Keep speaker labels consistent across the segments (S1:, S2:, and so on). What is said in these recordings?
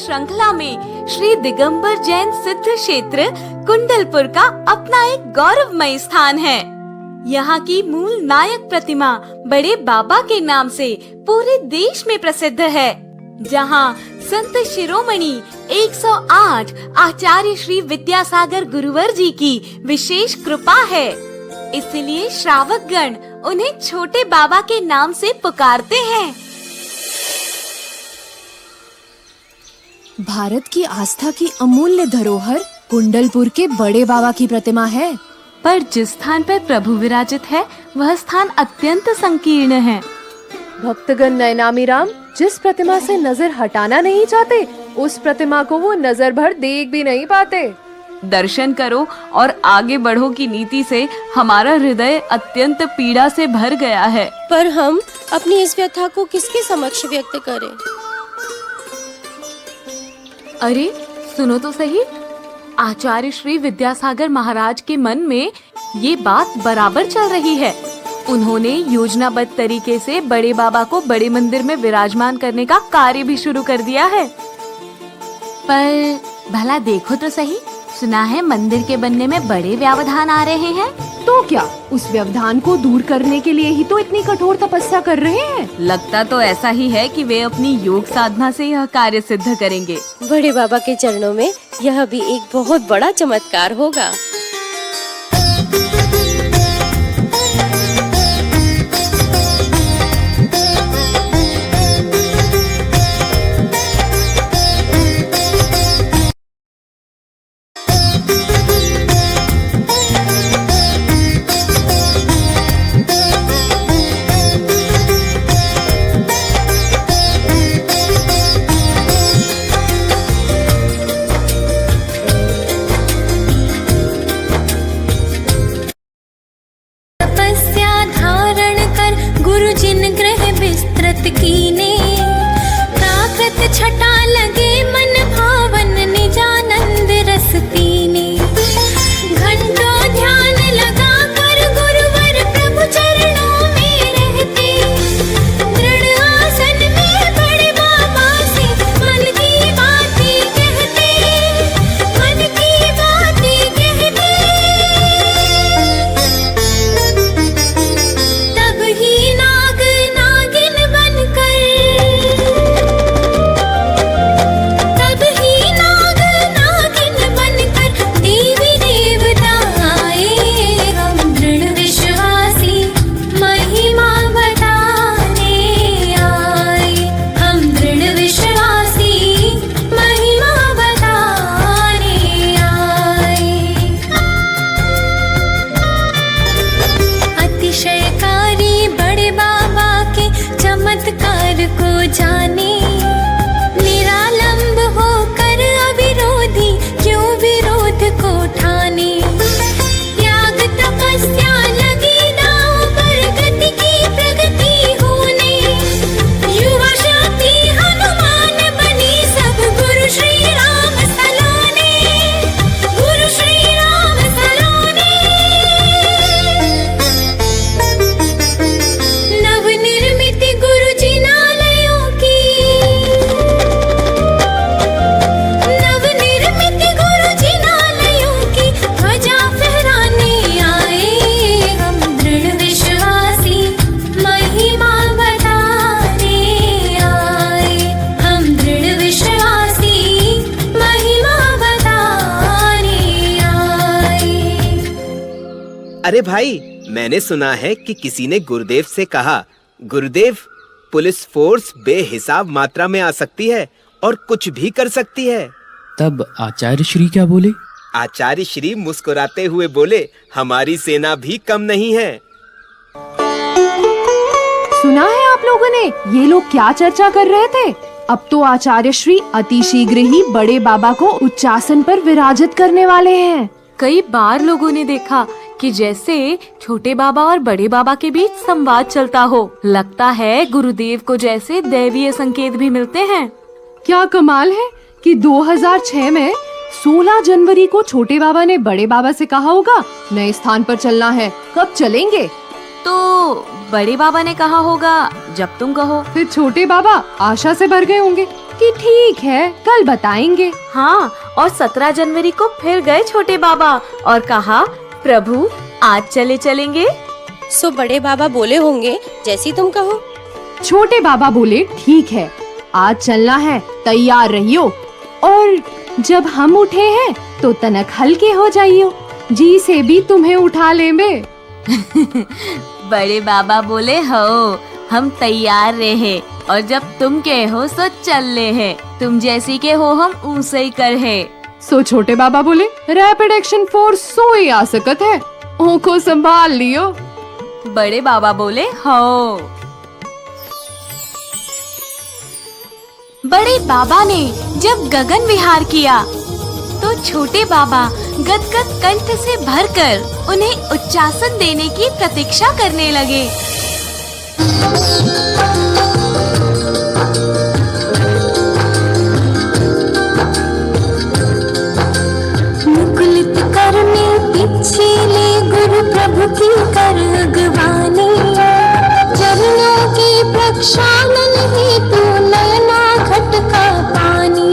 S1: श्रृंखला में श्री दिगंबर जैन सिद्ध क्षेत्र कुंडलपुर का अपना एक गौरवमय स्थान है। यहाँ की मूल नायक प्रतिमा बड़े बाबा के नाम से पूरे देश में प्रसिद्ध है, जहाँ संत शिरोमणि 108 आचार्य श्री विद्यासागर गुरुवर जी की विशेष कृपा है। इसलिए श्रावक गण उन्हें छोटे बाबा के नाम से पुकारते हैं।
S2: भारत की आस्था की अमूल्य धरोहर कुंडलपुर के बड़े बाबा की प्रतिमा है,
S1: पर जिस स्थान पर प्रभु विराजित है वह स्थान अत्यंत संकीर्ण है।
S2: भक्तगण नैनामी राम जिस प्रतिमा से नजर हटाना नहीं चाहते, उस प्रतिमा को वो नजर भर देख भी नहीं पाते।
S1: दर्शन करो और आगे बढ़ो की नीति से हमारा हृदय अत्यंत पीड़ा से भर गया है।
S3: पर हम अपनी इस व्यथा को किसके समक्ष व्यक्त करें?
S1: अरे सुनो तो सही, आचार्य श्री विद्यासागर महाराज के मन में ये बात बराबर चल रही है। उन्होंने योजनाबद्ध तरीके से बड़े बाबा को बड़े मंदिर में विराजमान करने का कार्य भी शुरू कर दिया है। पर भला देखो तो सही, सुना है मंदिर के बनने में बड़े व्यवधान आ रहे हैं।
S2: तो क्या उस व्यवधान को दूर करने के लिए ही तो इतनी कठोर तपस्या कर रहे हैं?
S1: लगता तो ऐसा ही है कि वे अपनी योग साधना से यह कार्य सिद्ध करेंगे।
S3: बड़े बाबा के चरणों में यह भी एक बहुत बड़ा चमत्कार होगा।
S4: छटा लगे मन भावन निजानंद रस पीने, घंटों ध्यान लगा कर गुरुवर प्रभु चरणों में रहते, दृढ़ आसन में बड़े बाबा से मन की बातें कहते, मन की बातें कहते। तब ही नाग नागिन बनकर चमत्कार को जाने, निरालंब होकर अविरोधी क्यों विरोध को ठाने, त्याग तपस्या लगी दांव पर गति की प्रगति होने, युवा शक्ति हनुमान बनी सब गुरु श्री राम सलोने, गुरु श्री राम सलोने। नवनिर्मित गुरु जिनालयों की, नवनिर्मित गुरु जिनालयों की ध्वजा फहराने आए हम दृढ़ विश्वासी, महिमा बताने आए हम दृढ़ विश्वासी, महिमा बताने आए।
S5: अरे भाई, मैंने सुना है कि किसी ने गुरुदेव से कहा, गुरुदेव, पुलिस फोर्स बेहिसाब मात्रा में आ सकती है और कुछ भी कर सकती है।
S6: तब आचार्य श्री क्या बोले?
S5: आचार्य श्री मुस्कुराते हुए बोले, हमारी सेना भी कम नहीं है।
S2: सुना है आप लोगों ने ये लोग क्या चर्चा कर रहे थे? अब तो आचार्य श्री अति शीघ्र ही बड़े बाबा को उच्चासन पर विराजित करने वाले हैं।
S1: कई बार लोगों ने देखा कि जैसे छोटे बाबा और बड़े बाबा के बीच संवाद चलता हो। लगता है गुरुदेव को जैसे दैवीय संकेत भी मिलते हैं।
S2: क्या कमाल है कि 2006 में 16 जनवरी को छोटे बाबा ने बड़े बाबा से कहा होगा, नए स्थान पर चलना है, कब चलेंगे?
S1: तो बड़े बाबा ने कहा होगा जब तुम कहो।
S2: फिर छोटे बाबा आशा से भर गए होंगे कि ठीक है कल बताएंगे।
S1: हाँ, और 17 जनवरी को फिर गए छोटे बाबा और कहा प्रभु आज चलेंगे।
S3: सो बड़े बाबा बोले होंगे जैसी तुम कहो।
S2: छोटे बाबा बोले ठीक है आज चलना है, तैयार रहियो, और जब हम उठे हैं तो तनक हल्के हो जाइयो, जी से भी तुम्हें उठा लेंगे।
S1: बड़े बाबा बोले हो हम तैयार रहे, और जब तुम के हो सो चल ले है, तुम जैसी के हो हम ऊसे ही कर है।
S2: सो छोटे बाबा बोले रैपिड एक्शन फोर्स सोई आ सकत है, ओको संभाल लियो।
S1: बड़े बाबा बोले हो। बड़े बाबा ने जब गगन विहार किया तो छोटे बाबा गदगद कंठ से भरकर उन्हें उच्चासन देने की प्रतीक्षा करने लगे।
S4: मुकुलित कर में पीछे ले गुरु प्रभु की कर अगवानी, चरणों के प्रक्षालन हेतु नयना घटका पानी,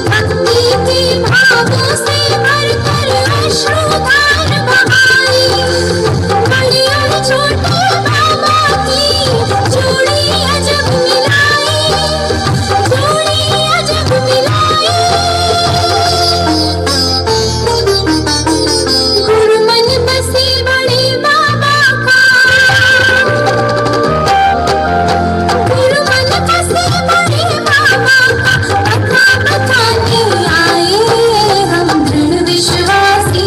S4: भक्ति के भावों से भरकर अश्रुधार बहाई, बड़े और छोटे बाबा की जोड़ी अजब मिलाई, जोड़ी अजब मिलाई। गुरु मन बसे बड़े बाबा का, गुरु मन बसे बड़े बाबा का, कथा बताने आए हम दृढ़ विश्वासी,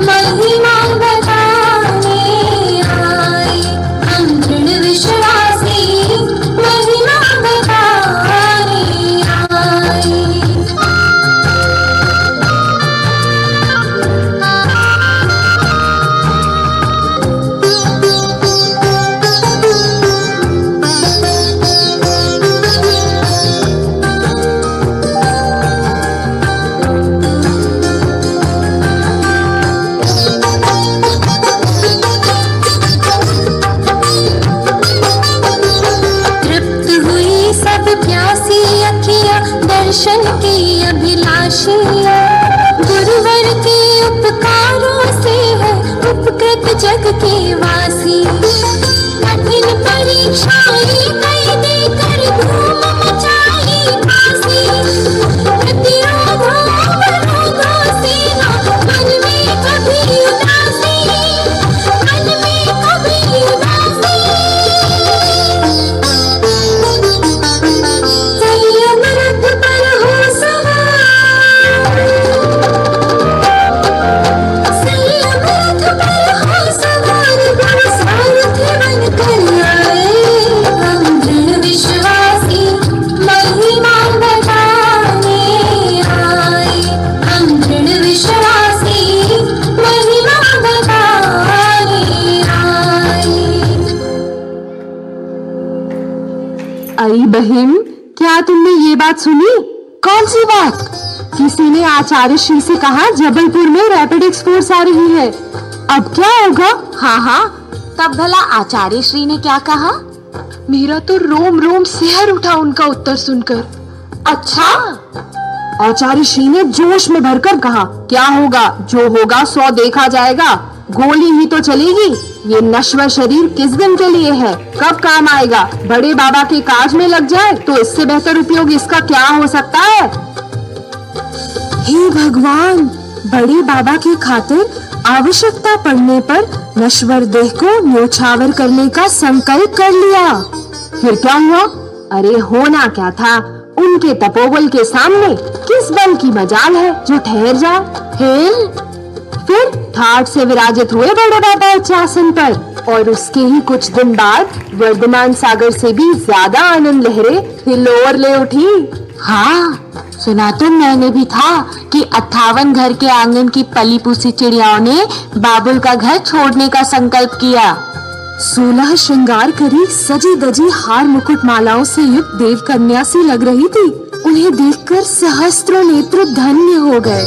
S4: महिमा बताने आए हम दृढ़ विश्वासी, महिमा बताने आए। तृप्त हुई सब प्यासी अखियाँ दर्शन की अभिलाषियाँ, गुरुवर के उपकारों से है उपकृत जग के वासी, कठिन परीक्षाएं कई देकर धूम मचाई काशी, प्रतिरोधों अवरोधों से ना मन में कभी उदासी, मन में कभी उदासी। संयम रथ पर हो सवार, संयम रथ पर हो सवार, गुरु सारथी बनकर आए हम दृढ़ विश्वासी, महिमा बताने आए हम दृढ़ विश्वासी, महिमा बताने आए।
S2: अरे बहन, क्या तुमने ये बात सुनी? कौन सी बात? किसी ने आचार्य श्री से कहा जबलपुर में रैपिड एक्सपोर्स आ रही है, अब क्या होगा?
S1: हाँ हाँ, तब भला आचार्य श्री ने क्या कहा?
S2: मेरा तो रोम रोम सिहर उठा उनका उत्तर सुनकर।
S1: अच्छा,
S2: आचार्य श्री ने जोश में भरकर कहा क्या होगा, जो होगा सो देखा जाएगा, गोली ही तो चलेगी, ये नश्वर शरीर किस दिन के लिए है, कब काम आएगा, बड़े बाबा के काज में लग जाए तो इससे बेहतर उपयोग इसका क्या हो सकता है। हे भगवान, बड़े बाबा की खातिर आवश्यकता पड़ने पर नश्वर देह को न्योछावर करने का संकल्प कर लिया। फिर क्या हुआ? अरे होना क्या था, उनके तपोबल के सामने किस बल की मजाल है जो ठहर जाए। फिर ठाट से विराजित हुए बड़े बाबा उच्चासन पर, और उसके ही कुछ दिन बाद वर्धमान सागर से भी ज्यादा आनंद लहरें हिलोर ले उठी।
S7: हाँ, सुना तो मैंने भी था कि 58 घर के आंगन की पली पूसी चिड़ियाओं ने बाबुल का घर छोड़ने का संकल्प किया।
S2: 16 श्रृंगार करी सजी दजी हार मुकुट मालाओं से युक्त देव कन्या सी लग रही थी, उन्हें देखकर सहस्त्रों नेत्र धन्य हो गए।